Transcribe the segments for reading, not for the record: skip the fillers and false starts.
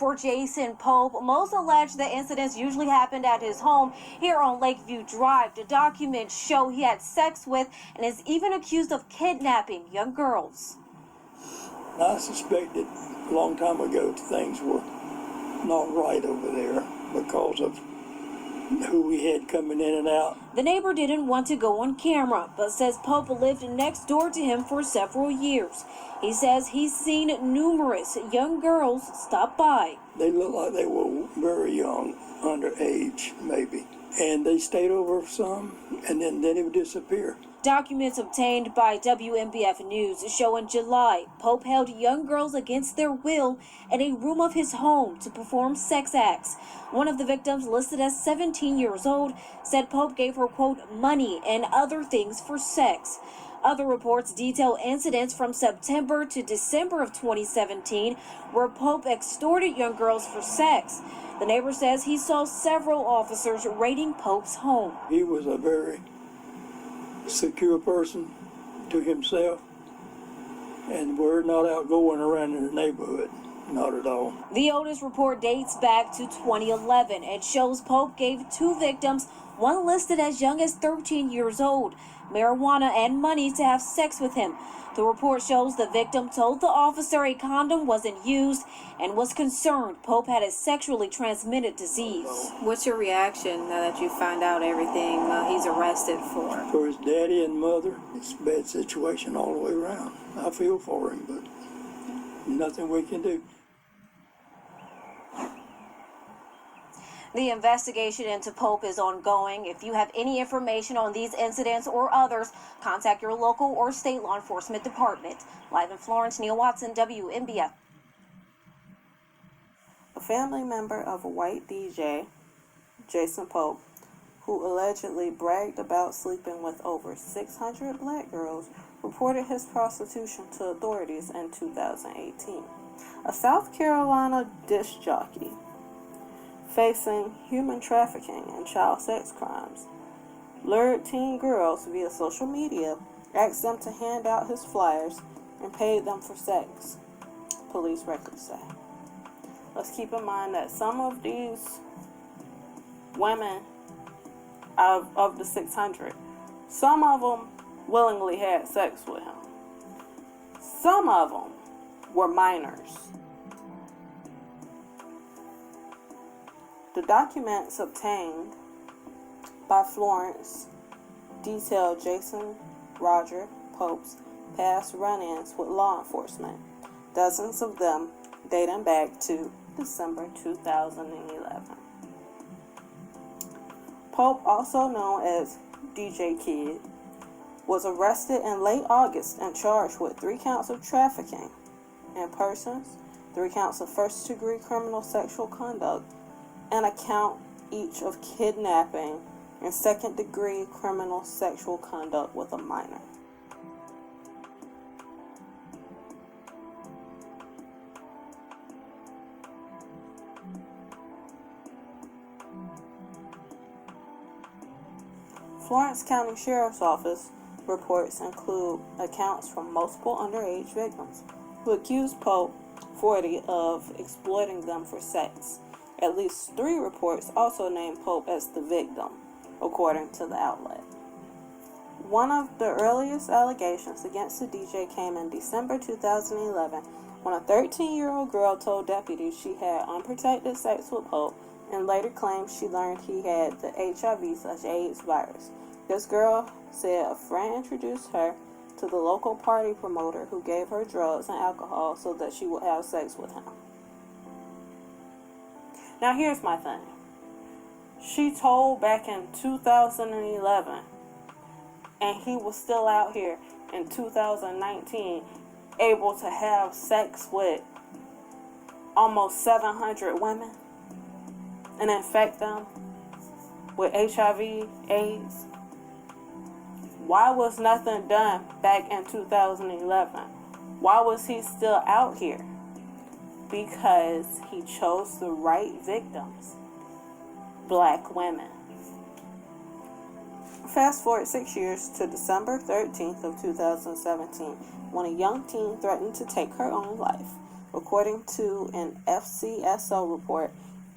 For Jason Pope, most allege the incidents usually happened at his home here on Lakeview Drive. The documents show he had sex with and is even accused of kidnapping young girls. I suspected a long time ago things were not right over there because of who we had coming in and out. The neighbor didn't want to go on camera, but says Pope lived next door to him for several years. He says he's seen numerous young girls stop by. They looked like they were very young, underage maybe. And they stayed over some, and then they would disappear. Documents obtained by WMBF News show in July, Pope held young girls against their will in a room of his home to perform sex acts. One of the victims, listed as 17 years old, said Pope gave her, quote, money and other things for sex. Other reports detail incidents from September to December of 2017 where Pope extorted young girls for sex. The neighbor says he saw several officers raiding Pope's home. He was a very secure person to himself, and we're not outgoing around in the neighborhood, not at all. The oldest report dates back to 2011 and shows Pope gave two victims, one listed as young as 13 years old, marijuana and money to have sex with him. The report shows the victim told the officer a condom wasn't used and was concerned Pope had a sexually transmitted disease. What's your reaction now that you find out everything he's arrested for? For his daddy and mother, it's a bad situation all the way around. I feel for him, but nothing we can do. The investigation into Pope is ongoing. If you have any information on these incidents or others, contact your local or state law enforcement department. Live in Florence, Neil Watson, WMBF. A family member of a white DJ, Jason Pope, who allegedly bragged about sleeping with over 600 black girls, reported his prostitution to authorities in 2018. A South Carolina disc jockey facing human trafficking and child sex crimes lured teen girls via social media, asked them to hand out his flyers, and paid them for sex, police records say. Let's keep in mind that some of these women of the 600, some of them willingly had sex with him. Some of them were minors. The documents obtained by Florence detail Jason Roger Pope's past run-ins with law enforcement, dozens of them dating back to December 2011. Pope, also known as DJ Kid, was arrested in late August and charged with 3 counts of trafficking in persons, 3 counts of first-degree criminal sexual conduct, and a count each of kidnapping and second-degree criminal sexual conduct with a minor. Florence County Sheriff's Office reports include accounts from multiple underage victims who accused Pope, 40, of exploiting them for sex. At least 3 reports also named Pope as the victim, according to the outlet. One of the earliest allegations against the DJ came in December 2011 when a 13-year-old girl told deputies she had unprotected sex with Pope and later claimed she learned he had the HIV/AIDS virus. This girl said a friend introduced her to the local party promoter who gave her drugs and alcohol so that she would have sex with him. Now here's my thing. She told back in 2011, and he was still out here in 2019 able to have sex with almost 700 women and infect them with HIV, AIDS. Why was nothing done back in 2011? Why was he still out here? Because he chose the right victims, black women. Fast forward 6 years to December 13th of 2017, when a young teen threatened to take her own life. According to an FCSO report,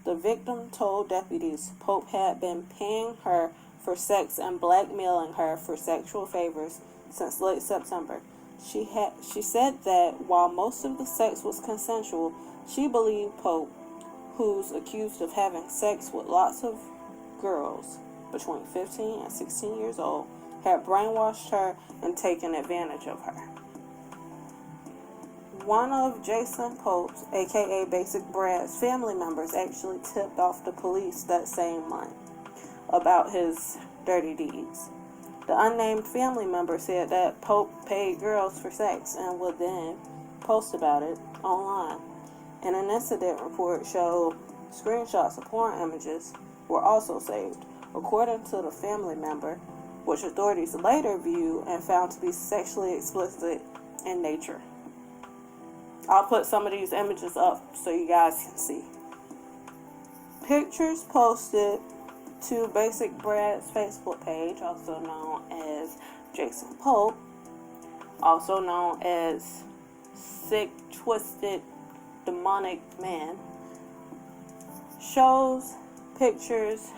the victim told deputies Pope had been paying her for sex and blackmailing her for sexual favors since late September. She said that while most of the sex was consensual, she believed Pope, who's accused of having sex with lots of girls between 15 and 16 years old, had brainwashed her and taken advantage of her. One of Jason Pope's, aka Basic Brad's, family members actually tipped off the police that same month about his dirty deeds. The unnamed family member said that Pope paid girls for sex and would then post about it online. And an incident report showed screenshots of porn images were also saved, according to the family member, which authorities later viewed and found to be sexually explicit in nature. I'll put some of these images up so you guys can see. Pictures posted to Basic Brad's Facebook page, also known as Jason Pope, also known as Sick, Twisted, Demonic Man, shows pictures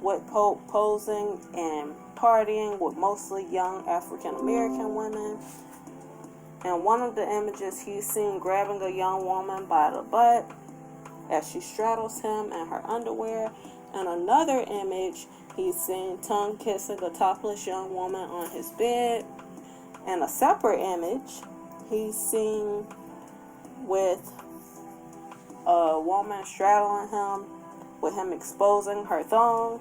with Pope posing and partying with mostly young African American women. In one of the images, he's seen grabbing a young woman by the butt as she straddles him in her underwear. In another image, he's seen tongue kissing a topless young woman on his bed. In a separate image, he's seen with a woman straddling him, with him exposing her thong.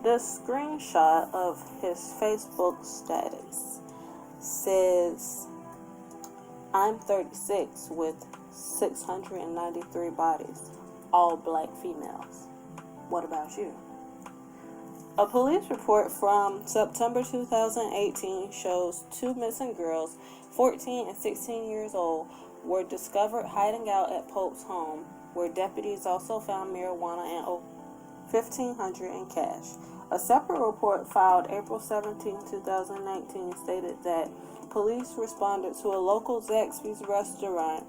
This screenshot of his Facebook status says, "I'm 36 with 693 bodies, all black females. What about you?" A police report from September 2018 shows two missing girls, 14 and 16 years old, were discovered hiding out at Pope's home, where deputies also found marijuana and $1,500 in cash. A separate report filed April 17, 2019 stated that police responded to a local Zaxby's restaurant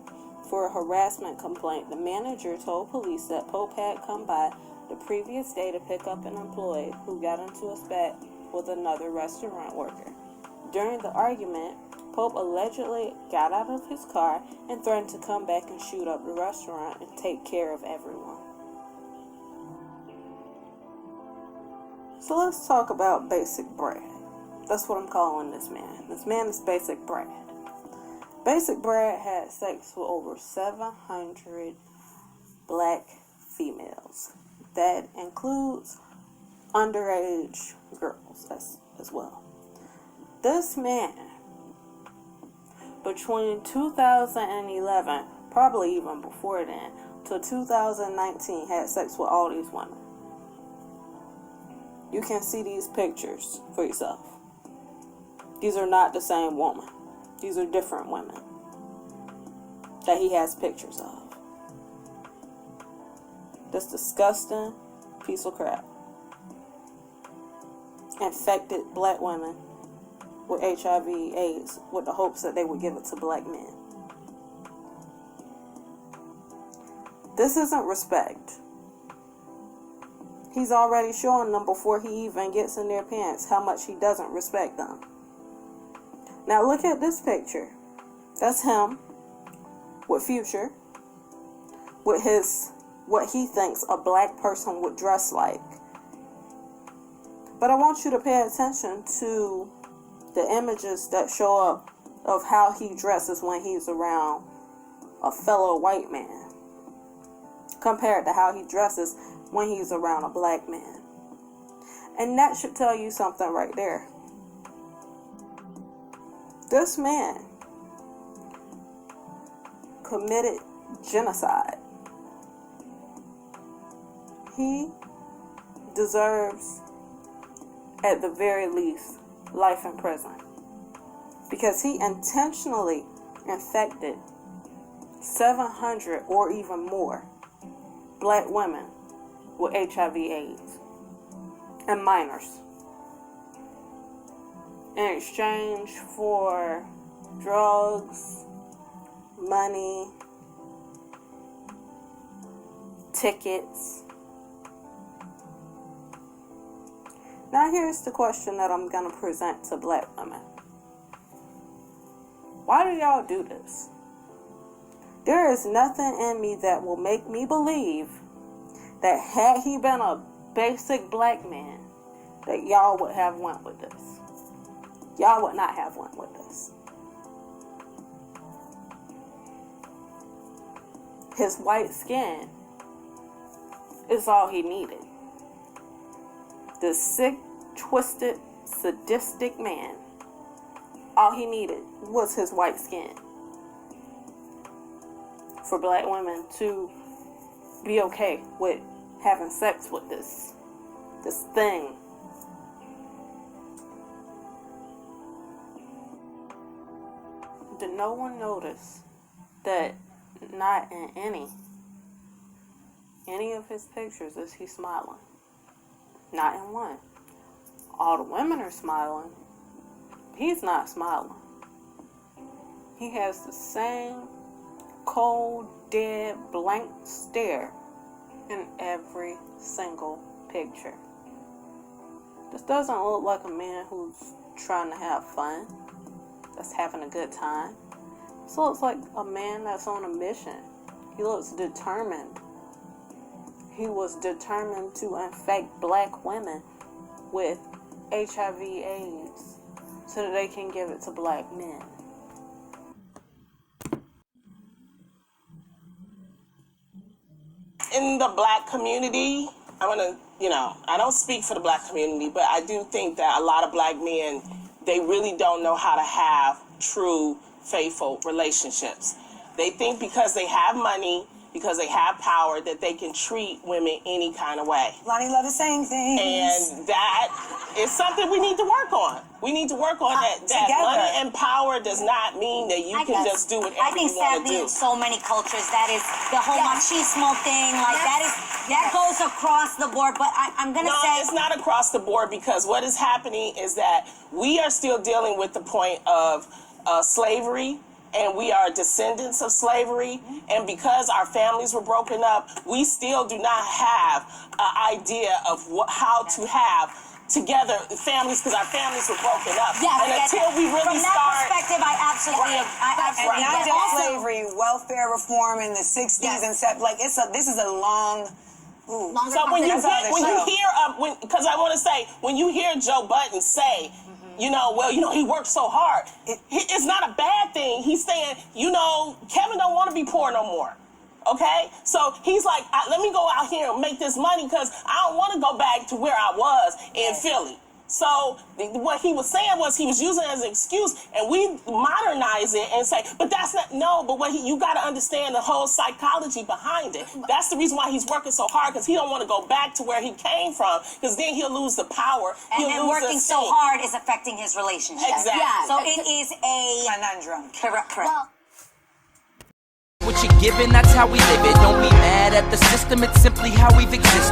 for a harassment complaint. The manager told police that Pope had come by the previous day to pick up an employee who got into a spat with another restaurant worker. During the argument, Pope allegedly got out of his car and threatened to come back and shoot up the restaurant and take care of everyone. So let's talk about Basic Brad. That's what I'm calling this man. This man is Basic Brad. Basic Brad had sex with over 700 black females. That includes underage girls as well. This man, between 2011, probably even before then, to 2019, had sex with all these women. You can see these pictures for yourself. These are not the same woman. These are different women that he has pictures of. This disgusting piece of crap infected black women with HIV/AIDS with the hopes that they would give it to black men. This isn't respect. He's already showing them before he even gets in their pants how much he doesn't respect them. Now look at this picture. That's him with Future, with what he thinks a black person would dress like. But I want you to pay attention to the images that show up of how he dresses when he's around a fellow white man, compared to how he dresses when he's around a black man. And that should tell you something right there. This man committed genocide. He deserves, at the very least, life in prison, because he intentionally infected 700 or even more black women with HIV/AIDS and minors in exchange for drugs, money, tickets. Now here's the question that I'm going to present to black women. Why do y'all do this? There is nothing in me that will make me believe that had he been a basic black man, that y'all would have went with this. Y'all would not have went with this. His white skin is all he needed. The sick, twisted, sadistic man, all he needed was his white skin for black women to be okay with having sex with this thing. Did no one notice that not in any of his pictures is he smiling? Not in one. All the women are smiling. He's not smiling. He has the same cold, dead, blank stare in every single picture. This doesn't look like a man who's trying to have fun, that's having a good time. This looks like a man that's on a mission. He looks determined. He was determined to infect black women with HIV/AIDS so that they can give it to black men. In the black community, I don't speak for the black community, but I do think that a lot of black men, they really don't know how to have true, faithful relationships. They think because they have money, because they have power, that they can treat women any kind of way. Loni love the same things. And that is something we need to work on. We need to work on that. That money and power does not mean that you can just do whatever you want to do. I think sadly in so many cultures that is the whole machismo thing, like that goes across the board. But I'm gonna say it's not across the board, because what is happening is that we are still dealing with the point of slavery. And we are descendants of slavery. And because our families were broken up, we still do not have an idea of how to have together families, because our families were broken up. Yes, and until we really from that perspective, I absolutely And not get just it. slavery, welfare reform in the 60s and stuff. Like this is a long. Longer So when you conversation. hear because I want to say, when you hear Joe Budden say, he worked so hard, it's not a bad thing. He's saying, Kevin don't want to be poor no more. Okay? So he's like, let me go out here and make this money, because I don't want to go back to where I was in Philly. So what he was saying was, he was using it as an excuse, and we modernize it and say, but that's not, no, but you got to understand the whole psychology behind it. That's the reason why he's working so hard, because he don't want to go back to where he came from, because then he'll lose the power. And working so hard is affecting his relationship. Exactly. Yeah, so it is a conundrum. Correct. What you're given, that's how we live it. Don't be mad at the system, it's simply how we've existed.